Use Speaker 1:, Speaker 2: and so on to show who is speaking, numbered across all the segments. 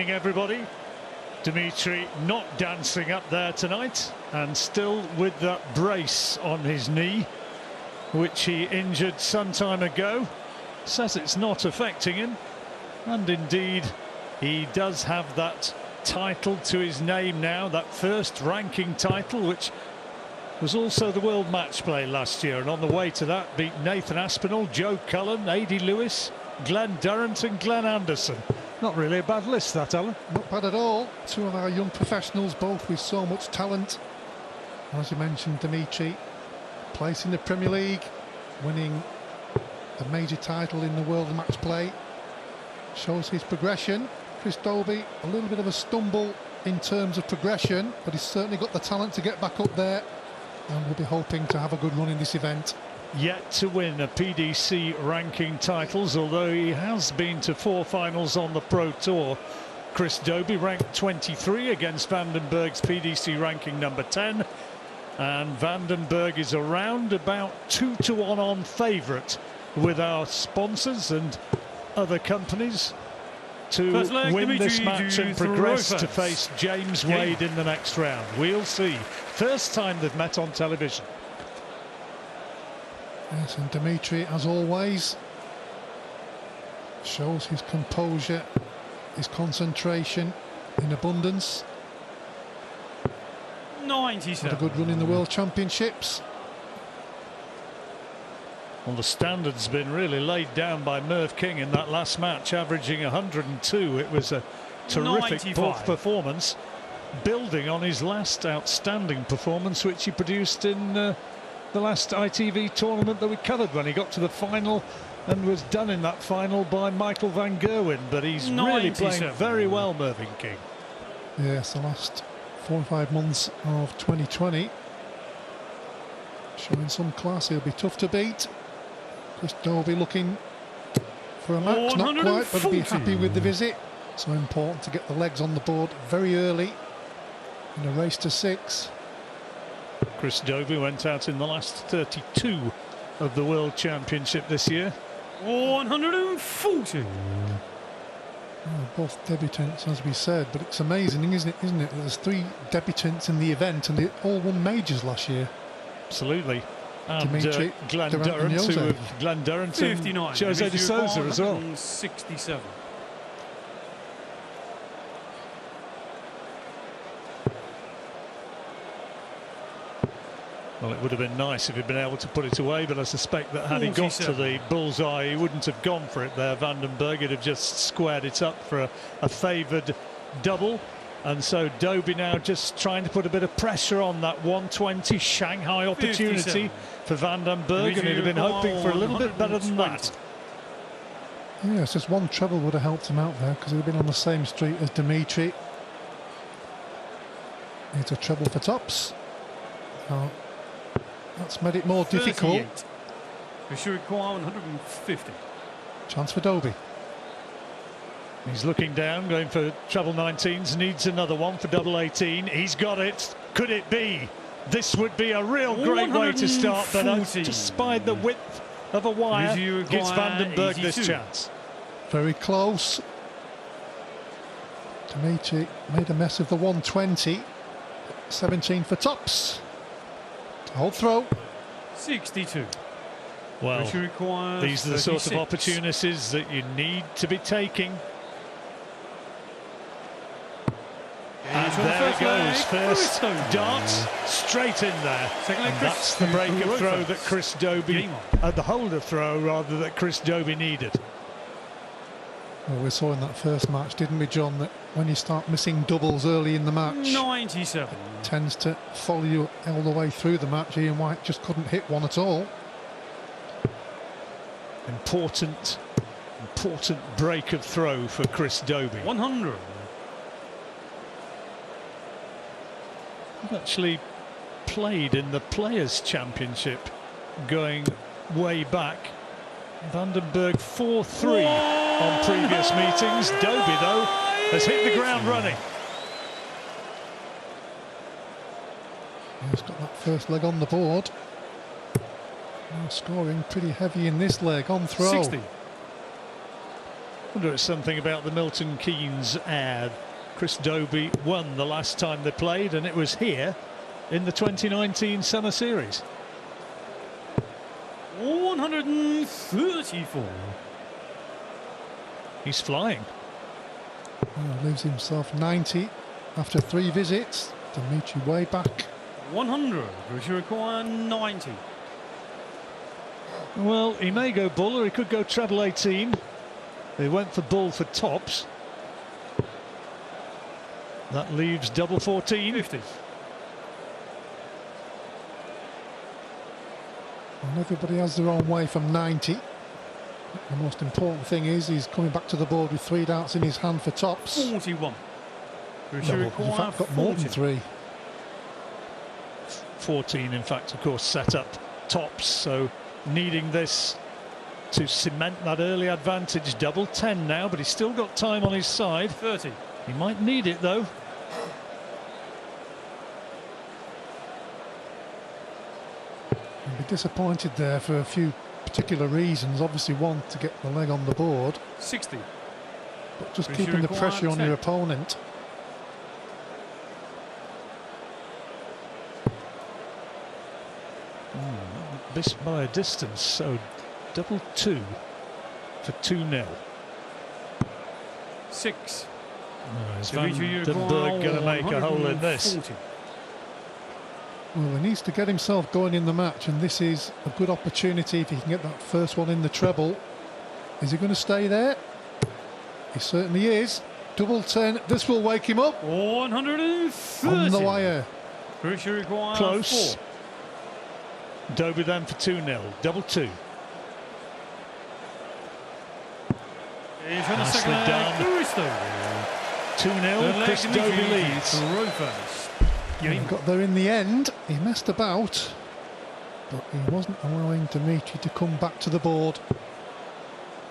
Speaker 1: evening, everybody. Dimitri not dancing up there tonight, and still with that brace on his knee, which he injured some time ago. Says it's not affecting him, and indeed he does have that title to his name now, that first ranking title, which was also the World Match Play last year, and on the way to that beat Nathan Aspinall, Joe Cullen, Adi Lewis, Glenn Durrant and Glenn Anderson. Not really a bad list, that, Alan.
Speaker 2: Not bad at all. Two of our young professionals, both with so much talent. As you mentioned, Dimitri, place in the Premier League, winning a major title in the World Match Play, shows his progression. Chris Dobey, a little bit of a stumble in terms of progression, but he's certainly got the talent to get back up there, and we'll be hoping to have a good run in this event.
Speaker 1: Yet to win a PDC ranking titles, although he has been to 4 finals on the Pro Tour. Chris Dobey ranked 23 against Vandenberg's PDC ranking number 10, and Vandenberg is around about 2-1 on favourite with our sponsors and other companies to win this match and progress to face James Wade in the next round. We'll see. First time they've met on television.
Speaker 2: Yes, and Dimitri, as always, shows his composure, his concentration in abundance.
Speaker 3: 97.
Speaker 2: Had a good run in the World Championships.
Speaker 1: Well, the standard's been really laid down by Merv King in that last match, averaging 102. It was a terrific
Speaker 3: 95.
Speaker 1: performance, building on his last outstanding performance, which he produced in the last ITV tournament that we covered, when he got to the final and was done in that final by Michael van Gerwen. But he's really playing very well, Mervyn King.
Speaker 2: Yes, the last 4 or 5 months of 2020 showing some class. He'll be tough to beat. Chris Dobey looking for a match, not quite, but he'll be happy with the visit. So important to get the legs on the board very early in a race to 6.
Speaker 1: Chris Dobey went out in the last 32 of the World Championship this year.
Speaker 3: 140.
Speaker 2: Both debutants, as we said, but it's amazing, isn't it? There's 3 debutants in the event, and they all won majors last year.
Speaker 1: Absolutely. And
Speaker 2: Dimitri,
Speaker 1: Glenn Durrant and
Speaker 3: 59.
Speaker 1: Jose de Souza as well.
Speaker 3: 67.
Speaker 1: Well, it would have been nice if he'd been able to put it away, but I suspect that had he got to the bullseye, he wouldn't have gone for it there. Vandenberg would have just squared it up for a favoured double. And so Dobey now just trying to put a bit of pressure on that 120 Shanghai opportunity 57. For Vandenberg, and he'd have been hoping for a little bit better than that.
Speaker 2: Yes, just one treble would have helped him out there, because he'd have been on the same street as Dimitri. Needs a treble for tops. That's made it more
Speaker 3: 38.
Speaker 2: difficult.
Speaker 3: We should require 150.
Speaker 2: Chance for Dobey.
Speaker 1: He's looking down, going for treble 19s, needs another one for double 18. He's got it. Could it be? This would be a real great way to start, but just by the width of a wire, gives Vandenberg 82. This chance.
Speaker 2: Very close. Dimitri made a mess of the 120. 17 for tops. Hold throw.
Speaker 3: 62.
Speaker 1: Well, these are the sort of opportunities that you need to be taking. And there it goes. First dart straight in there. And that's the break of throw that Chris Dobey, the holder throw rather, that Chris Dobey needed.
Speaker 2: Well, we saw in that first match, didn't we, John, that when you start missing doubles early in the match,
Speaker 3: 97,
Speaker 2: tends to follow you all the way through the match. Ian White just couldn't hit one at all.
Speaker 1: Important break of throw for Chris Dobey.
Speaker 3: 100.
Speaker 1: I've actually played in the Players' Championship going way back. Vandenberg 4-3 on previous meetings. Dobey, though, has hit the ground running.
Speaker 2: He's got that first leg on the board. Now scoring pretty heavy in this leg on throw.
Speaker 3: 60.
Speaker 1: wonder if it's something about the Milton Keynes ad. Chris Dobey won the last time they played, and it was here in the 2019 Summer Series.
Speaker 3: 134.
Speaker 1: He's flying.
Speaker 2: Well, leaves himself 90 after 3 visits. Dimitri way back.
Speaker 3: 100, which require 90.
Speaker 1: Well, he may go bull or he could go treble 18. He went for bull for tops. That leaves double 14.
Speaker 3: 50.
Speaker 2: And everybody has their own way from 90. The most important thing is he's coming back to the board with 3 darts in his hand for tops.
Speaker 3: 41. Which
Speaker 2: No, in
Speaker 3: require
Speaker 2: fact, got more than 3.
Speaker 1: 14, in fact, of course, set up tops. So needing this to cement that early advantage. Double 10 now, but he's still got time on his side.
Speaker 3: 30.
Speaker 1: He might need it, though.
Speaker 2: He'll be disappointed there for a few particular reasons. Obviously, one, to get the leg on the board,
Speaker 3: 60.
Speaker 2: but just
Speaker 3: Which
Speaker 2: keeping the
Speaker 3: require
Speaker 2: pressure on
Speaker 3: 10.
Speaker 2: your opponent.
Speaker 1: Missed by a distance, so double 2 for 2-0.
Speaker 3: 6.
Speaker 1: Is
Speaker 3: So each of you
Speaker 1: Van den Bergh going to make a hole in this?
Speaker 3: 140.
Speaker 2: Well, he needs to get himself going in the match, and this is a good opportunity if he can get that first one in the treble. Is he going to stay there? He certainly is. Double 10. This will wake him up.
Speaker 3: 130.
Speaker 2: On the wire.
Speaker 3: Which require
Speaker 1: Close.
Speaker 3: 4.
Speaker 1: Dobey then for 2-0. Double 2.
Speaker 3: He's on the
Speaker 1: Nicely
Speaker 3: second leg.
Speaker 1: done.
Speaker 3: Chris Dobey.
Speaker 1: 2-0. Chris Dobey leads.
Speaker 3: Throw first.
Speaker 2: He got there in the end. He messed about, but he wasn't allowing Dimitri to come back to the board.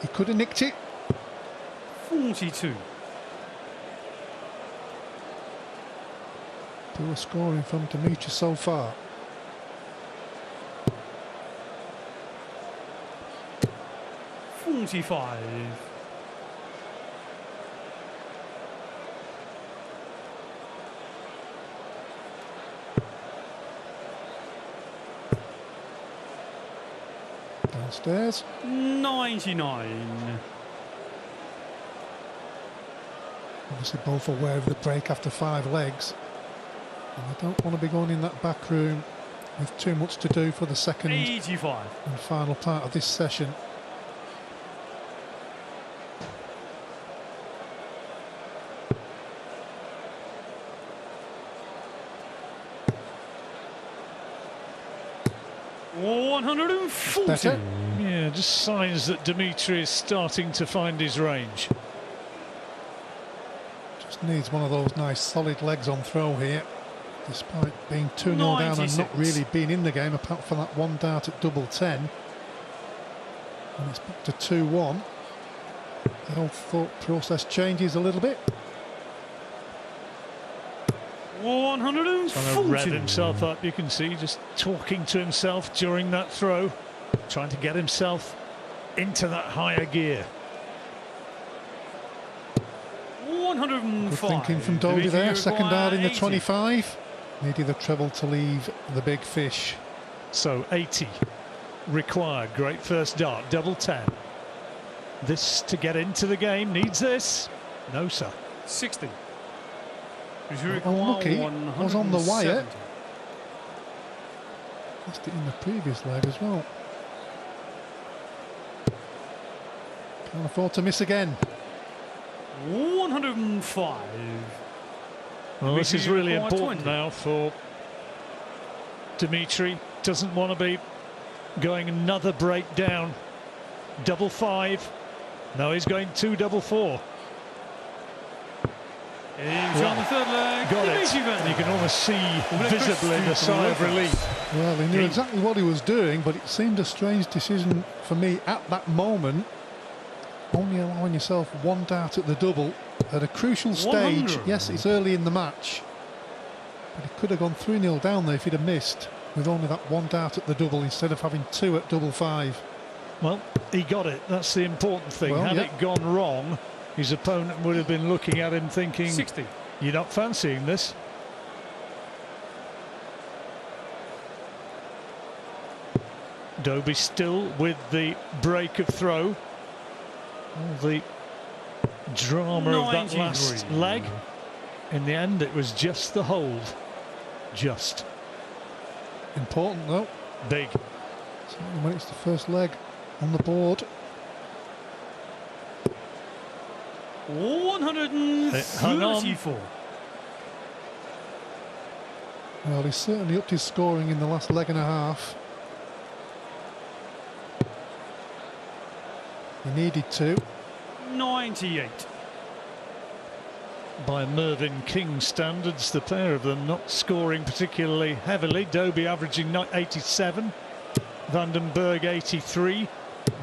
Speaker 2: He could have nicked it.
Speaker 3: 42.
Speaker 2: Poor scoring from Dimitri so far.
Speaker 3: 45.
Speaker 2: Downstairs.
Speaker 3: 99.
Speaker 2: Obviously both aware of the break after 5 legs. And I don't want to be going in that back room with too much to do for the second
Speaker 3: 85.
Speaker 2: and final part of this session. Better.
Speaker 1: Yeah, just signs that Dimitri is starting to find his range.
Speaker 2: Just needs one of those nice solid legs on throw here, despite being 2-0 down and
Speaker 3: 96.
Speaker 2: not really being in the game apart from that 1 dart at double 10. And it's back to 2-1. The whole thought process changes a little bit.
Speaker 3: 140.
Speaker 1: Trying to rev himself up, you can see, just talking to himself during that throw, trying to get himself into that higher gear.
Speaker 3: 105.
Speaker 2: Good thinking from Dobey there. Second dart in the 25. Needed the treble to leave the big fish.
Speaker 1: So 80 required. Great first dart, double 10. This to get into the game needs this. No, sir.
Speaker 3: 60.
Speaker 2: Unlucky, was on the wire. Missed it in the previous leg as well. Can't afford to miss again.
Speaker 3: 105.
Speaker 1: Well, this is really important
Speaker 3: 20.
Speaker 1: now for Dimitri. Doesn't want to be going another breakdown. Double 5. No, he's going 2 double 4.
Speaker 3: He's on the third leg.
Speaker 1: Got it.
Speaker 3: Dimitri
Speaker 1: And you can almost see
Speaker 3: Well,
Speaker 1: visibly the sigh of relief.
Speaker 2: Well, he knew exactly what he was doing, but it seemed a strange decision for me at that moment. Only allowing yourself 1 dart at the double at a crucial stage.
Speaker 3: 100.
Speaker 2: Yes, it's early in the match, but he could have gone 3-0 down there if he'd have missed with only that 1 dart at the double instead of having 2 at double 5.
Speaker 1: Well, he got it. That's the important thing.
Speaker 2: Well,
Speaker 1: Had
Speaker 2: yeah.
Speaker 1: it gone wrong, his opponent would have been looking at him thinking,
Speaker 3: 60.
Speaker 1: you're not fancying this. Dobey still with the break of throw. All the drama of that last
Speaker 3: 93.
Speaker 1: leg. In the end, it was just the hold. Just.
Speaker 2: Important though.
Speaker 1: Big.
Speaker 2: Certainly when it's the first leg on the board.
Speaker 3: 134.
Speaker 2: Well, he's certainly upped his scoring in the last leg and a half. He needed to.
Speaker 3: 98.
Speaker 1: By Mervyn King standards, the pair of them not scoring particularly heavily. Dobey averaging 87, Bergh 83,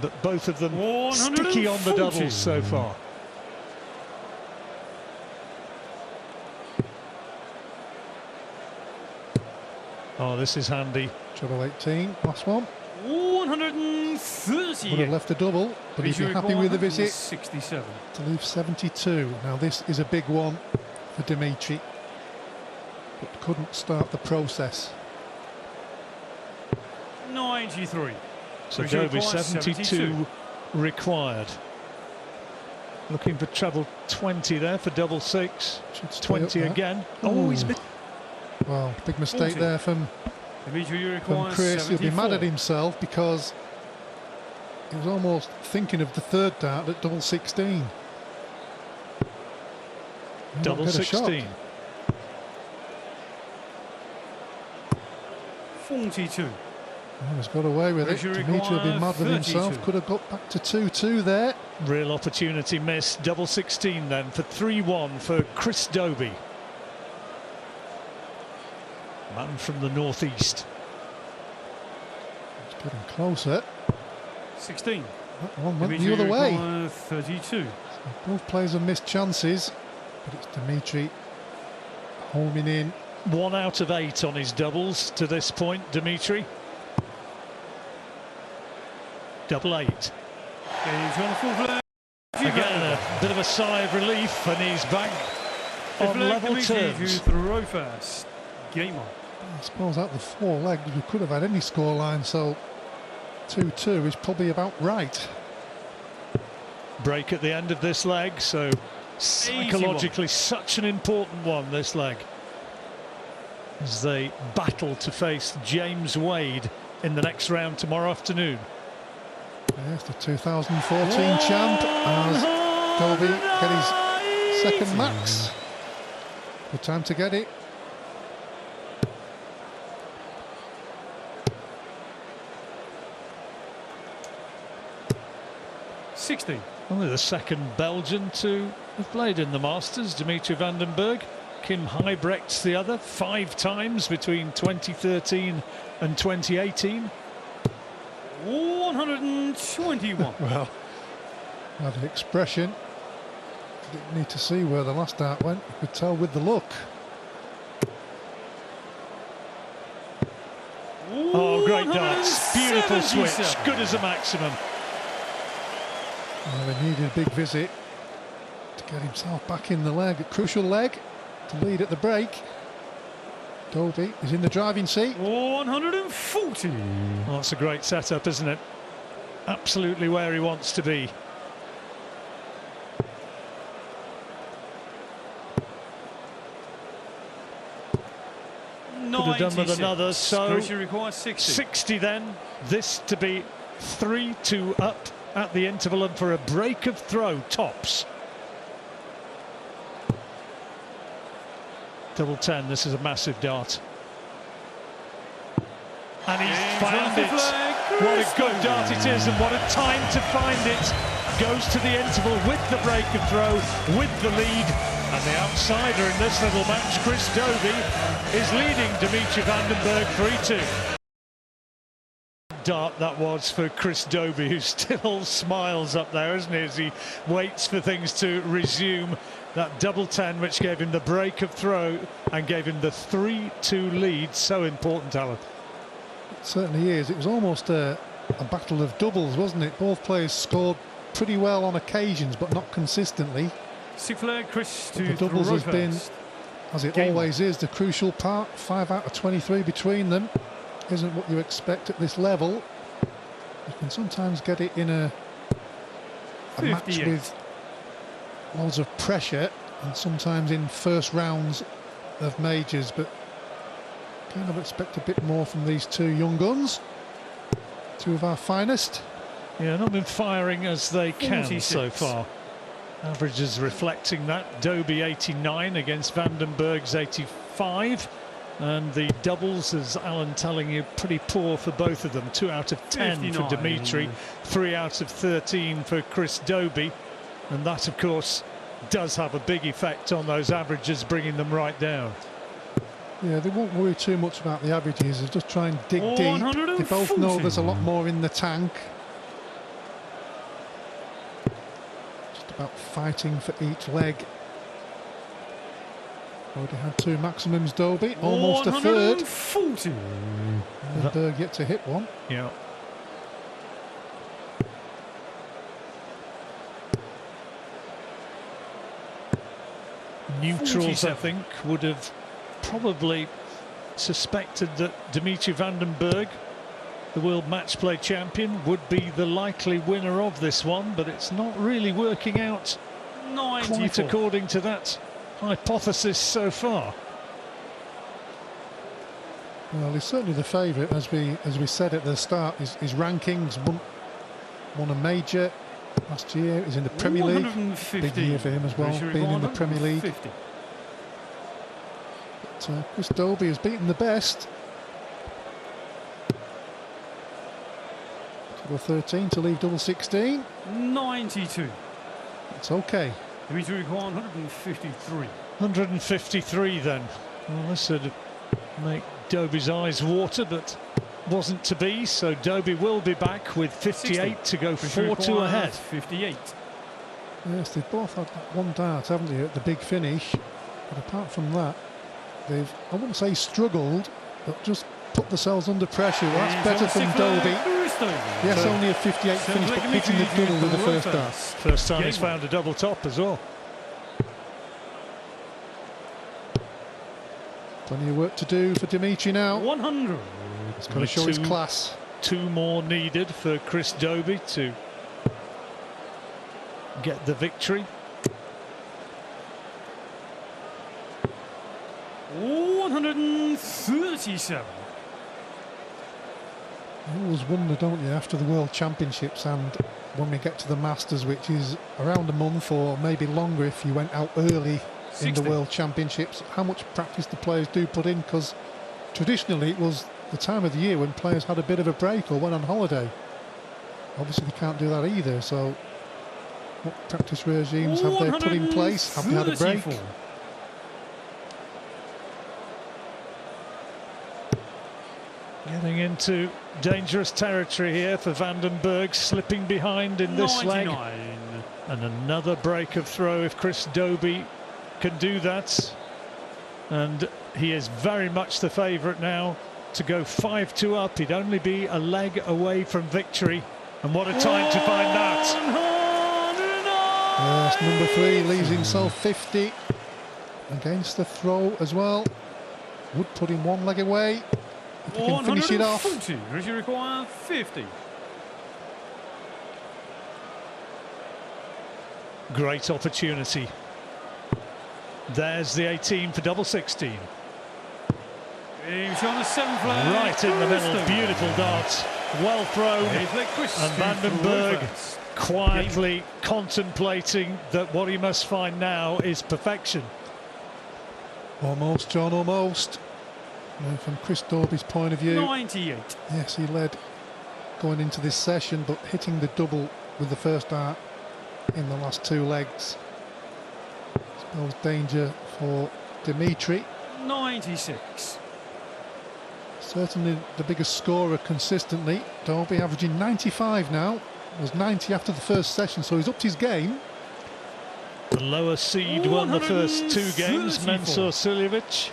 Speaker 1: but both of them sticky on the
Speaker 3: 140.
Speaker 1: doubles so far. Oh, this is handy.
Speaker 2: Treble 18, last one.
Speaker 3: 130.
Speaker 2: Would have left a double, but he'd be happy with the visit
Speaker 3: 67.
Speaker 2: to leave 72. Now this is a big one for Dimitri, but couldn't start the process.
Speaker 3: 93.
Speaker 1: So
Speaker 3: Which
Speaker 1: Dobey
Speaker 3: requires
Speaker 1: 72 required. Looking for treble 20 there for double six.
Speaker 2: Should stay
Speaker 1: 20
Speaker 2: up there.
Speaker 1: again. Oh, he's missed.
Speaker 2: Well, big mistake
Speaker 3: 40.
Speaker 2: there from
Speaker 3: Dimitri requires
Speaker 2: Chris. He'll be mad
Speaker 3: 74.
Speaker 2: at himself because he was almost thinking of the third dart at double 16. He might
Speaker 1: Double
Speaker 2: get a shot.
Speaker 1: 16.
Speaker 3: 42.
Speaker 2: Oh, he's got away with it.
Speaker 3: Dimitri
Speaker 2: Dimitri will be
Speaker 3: requires
Speaker 2: mad with himself.
Speaker 3: 32.
Speaker 2: Could have got back to 2-2 there.
Speaker 1: Real opportunity missed. Double 16 then for 3-1 for Chris Dobey. Man from the northeast.
Speaker 2: It's getting closer.
Speaker 3: 16.
Speaker 2: That one went
Speaker 3: Dimitri
Speaker 2: the other way.
Speaker 3: requires 32.
Speaker 2: Both players have missed chances, but it's Dimitri homing in.
Speaker 1: 1 out of 8 on his doubles to this point, Dimitri. Double 8.
Speaker 3: He's on the full leg.
Speaker 1: Again, a bit of a sigh of relief, and he's back
Speaker 3: Fifth
Speaker 1: on
Speaker 3: leg,
Speaker 1: level
Speaker 3: Dimitri
Speaker 1: terms.
Speaker 3: to throw fast. Game on.
Speaker 2: I suppose out of the 4 legs we could have had any scoreline, so 2-2 is probably about right.
Speaker 1: Break at the end of this leg, so psychologically such an important one, this leg, as they battle to face James Wade in the next round tomorrow afternoon.
Speaker 2: Yes, the 2014 champ as Dobey get his second max. Good time to get it.
Speaker 1: Only the second Belgian to have played in the Masters, Dimitri Bergh. Kim Huybrecht's the other, 5 times between 2013 and 2018.
Speaker 3: 121.
Speaker 2: Well, had an expression. Didn't need to see where the last dart went. You could tell with the look.
Speaker 1: Oh, great darts. Beautiful switch.
Speaker 3: 177.
Speaker 1: Good as a maximum.
Speaker 2: Well, he needed a big visit to get himself back in the leg. A crucial leg to lead at the break. Dobey is in the driving seat.
Speaker 3: 140.
Speaker 1: Well, that's a great setup, isn't it? Absolutely where he wants to be. Could have done with another, so
Speaker 3: Dimitri requires 60.
Speaker 1: 60 then. This to be 3-2 up at the interval and for a break of throw tops. Double 10, this is a massive dart. And he's found it. What a good dart it is, and what a time to find it. Goes to the interval with the break of throw, with the lead. And the outsider in this little match, Chris Dobey, is leading Dimitri Bergh 3-2. Dart that was for Chris Dobey, who still smiles up there, isn't he, as he waits for things to resume. That double 10 which gave him the break of throw and gave him the 3-2 lead. So important, Alan.
Speaker 2: It certainly is. It was almost a a battle of doubles, wasn't it? Both players scored pretty well on occasions, but not consistently.
Speaker 3: Six-flag Chris to
Speaker 2: The doubles
Speaker 3: throw
Speaker 2: has been,
Speaker 3: first.
Speaker 2: as it
Speaker 3: Game
Speaker 2: always is, the crucial part. 5 out of 23 between them isn't what you expect at this level. You can sometimes get it in a match
Speaker 3: 58.
Speaker 2: with loads of pressure, and sometimes in first rounds of majors, but kind of expect a bit more from these two young guns. Two of our finest.
Speaker 1: Yeah, not been firing as they can
Speaker 3: 46.
Speaker 1: so far. Averages reflecting that. Dobey 89 against Bergh's 85. And the doubles, as Alan telling you, pretty poor for both of them. 2 out of 10 for
Speaker 3: 59.
Speaker 1: Dimitri, 3 out of 13 for Chris Dobey. And that, of course, does have a big effect on those averages, bringing them right down.
Speaker 2: Yeah, they won't worry too much about the averages. They'll just try and dig deep. They both
Speaker 3: 140.
Speaker 2: know there's a lot more in the tank. Just about fighting for each leg. Already had 2 maximums, Dobey. Almost a third.
Speaker 3: 140.
Speaker 2: And Bergh yet to hit one.
Speaker 1: Yeah. Neutrals, I
Speaker 3: 47.
Speaker 1: think, would have probably suspected that Dimitri Bergh, the world match play champion, would be the likely winner of this one, but it's not really working out
Speaker 3: 94.
Speaker 1: quite according to that hypothesis so far.
Speaker 2: Well, he's certainly the favourite, as we said at the start. His rankings, won a major last year. He's in the Premier League.
Speaker 3: 150.
Speaker 2: Big year for him as well, being in the Premier League.
Speaker 3: 150.
Speaker 2: But Chris Dobey has beaten the best. Double 13 to leave double 16.
Speaker 3: 92.
Speaker 2: It's okay.
Speaker 3: Dimitri require 153.
Speaker 1: 153 then. Well, this would make Dobey's eyes water, but wasn't to be, so Dobey will be back with 58
Speaker 3: 60.
Speaker 1: to go
Speaker 3: Dimitri
Speaker 1: 4-2
Speaker 3: requires
Speaker 1: ahead.
Speaker 3: 58.
Speaker 2: Yes, they've both had that one dart, haven't they, at the big finish. But apart from that, they've, I wouldn't say struggled, but just put themselves under pressure. Well, that's better from Dobey. Yes, only a 58 finish, but hitting the double with the first dart.
Speaker 1: First time he's found a double top as well.
Speaker 2: Plenty of work to do for Dimitri now.
Speaker 3: 100.
Speaker 2: He's got to show his class.
Speaker 1: 2 more needed for Chris Dobey to get the victory.
Speaker 3: 137.
Speaker 2: You always wonder, don't you, after the World Championships and when we get to the Masters, which is around a month or maybe longer if you went out early in
Speaker 3: 60.
Speaker 2: the World Championships, how much practice the players do put in, because traditionally it was the time of the year when players had a bit of a break or went on holiday. Obviously they can't do that either, so what practice regimes have they put in place? Have they had a break?
Speaker 3: 134.
Speaker 1: Getting into dangerous territory here for Bergh, slipping behind in this leg.
Speaker 3: 99.
Speaker 1: And another break of throw if Chris Dobey can do that. And he is very much the favourite now to go 5-2 up. He'd only be a leg away from victory. And what a time to find that.
Speaker 2: Yes, number 3 leaves himself 50 against the throw as well. Would put him 1 leg away. If he can finish it off.
Speaker 3: 140. Does he require 50?
Speaker 1: Great opportunity. There's the 18 for double 16.
Speaker 3: He's on a 7 flag.
Speaker 1: Right in the middle, beautiful dart. Well thrown. And Bergh quietly contemplating that what he must find now is perfection.
Speaker 2: Almost, John, almost. From Chris Dobey's point of view,
Speaker 3: 98.
Speaker 2: yes, he led going into this session, but hitting the double with the first dart in the last 2 legs spells danger for Dimitri.
Speaker 3: 96.
Speaker 2: Certainly the biggest scorer consistently. Dobey averaging 95 now. Was 90 after the first session, so he's upped his game.
Speaker 1: The lower seed won the first 2 games,
Speaker 3: 134.
Speaker 1: Mensur Suljovic.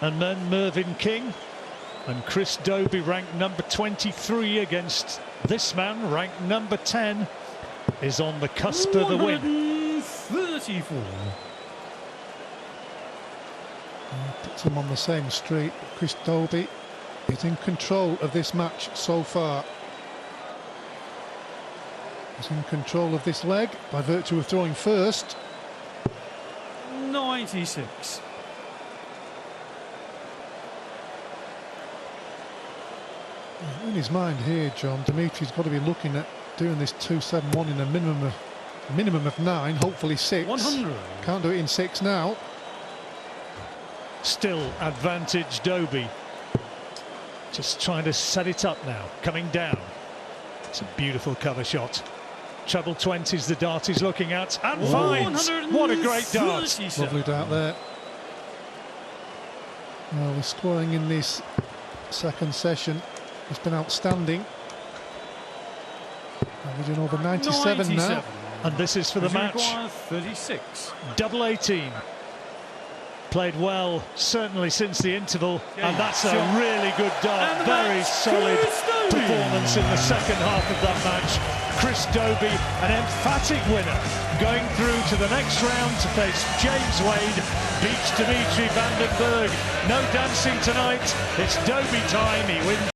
Speaker 1: And then Mervyn King. And Chris Dobey ranked number 23 against this man ranked number 10 is on the cusp of the win.
Speaker 3: 34.
Speaker 2: Puts him on the same street. Chris Dobey is in control of this match so far. He's in control of this leg by virtue of throwing first.
Speaker 3: 96.
Speaker 2: In his mind here, John, Dimitri's got to be looking at doing this 2-7-1 in a minimum of 9, hopefully 6.
Speaker 3: 100.
Speaker 2: Can't do it in 6 now.
Speaker 1: Still advantage Dobey. Just trying to set it up now. Coming down. It's a beautiful cover shot. Treble 20s the dart he's looking at and finds. What a great dart.
Speaker 2: Lovely dart there. Well, the scoring in this second session has been outstanding. Averaging over 97 now.
Speaker 1: And this is for the match.
Speaker 3: 36.
Speaker 1: Double 18. Played well, certainly since the interval, and that's a really good dart. Very solid performance in the second half of that match. Chris Dobey, an emphatic winner, going through to the next round to face James Wade, beats Dimitri van den Bergh. No dancing tonight, it's Dobey time, he wins